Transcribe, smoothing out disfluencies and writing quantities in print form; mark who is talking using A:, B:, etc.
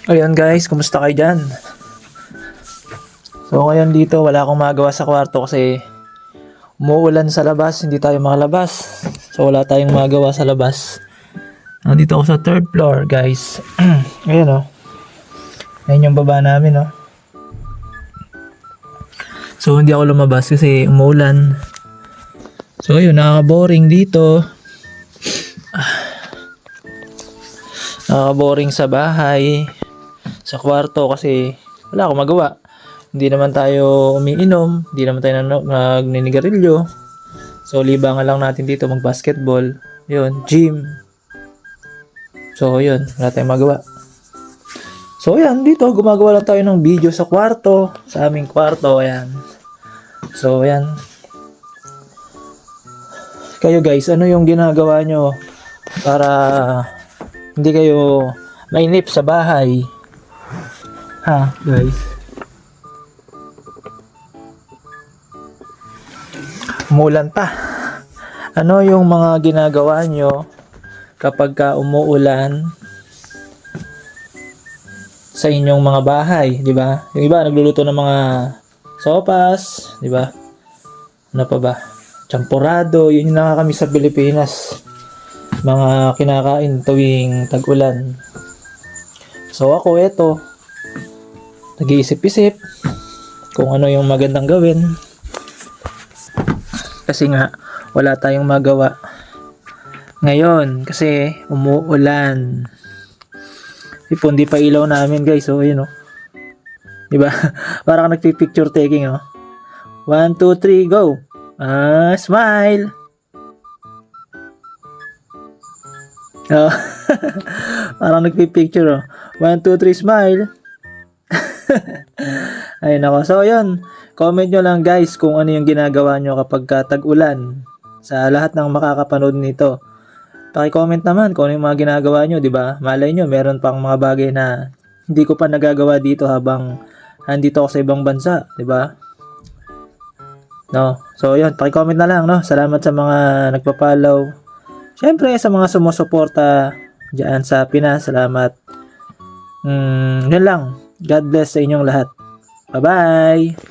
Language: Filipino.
A: Ayan guys, kumusta kayo dyan? So ngayon dito wala akong magawa sa kwarto kasi umuulan sa labas, hindi tayo makalabas. So wala tayong magawa sa labas. Nandito ako sa third floor guys. Ayan o. Ayan yung baba namin o. So hindi ako lumabas kasi umuulan. So ayun, nakaka-boring dito. Nakaka-boring sa bahay, sa kwarto kasi wala akong magawa. Hindi naman tayo umiinom, hindi naman tayo nagninigarilyo. So libangan lang natin dito mag-basketball. Yun, gym. So yun, wala tayong magawa. So ayan, dito gumagawa lang tayo ng video sa kwarto, sa aming kwarto, ayan. So ayan. Kayo guys, ano yung ginagawa nyo para hindi kayo mainip sa bahay? Ha, guys? Umuulan pa. Ano yung mga ginagawa nyo kapag umuulan sa inyong mga bahay, di ba? Yung iba nagluluto ng mga sopas, di ba? Ano pa ba? Champurado, yun yung nakakamiss sa Pilipinas. Mga kinakain tuwing tag-ulan. So ako eto, nag-iisip-isip kung ano yung magandang gawin. Kasi nga, wala tayong magawa ngayon kasi umuulan. Hindi pa ilaw namin guys, so yun o. Diba? Parang nagpipicture taking o. 1, 2, 3, go! Smile! Oh. Parang nagpipicture oh. 1, 2, 3, smile! Ayun ako. So yun, comment nyo lang guys kung ano yung ginagawa nyo kapag tag-ulan. Sa lahat ng makakapanood nito, paki-comment naman kung ano yung mga ginagawa nyo, di ba? Malay nyo, meron pang mga bagay na hindi ko pa nagagawa dito habang andito ako sa ibang bansa, di ba? No. So yun, paki-comment na lang, no. Salamat sa mga nagpa-follow. Syempre sa mga sumusuporta diyan sa Pinas, salamat. Yun lang. God bless sa inyong lahat. Bye-bye.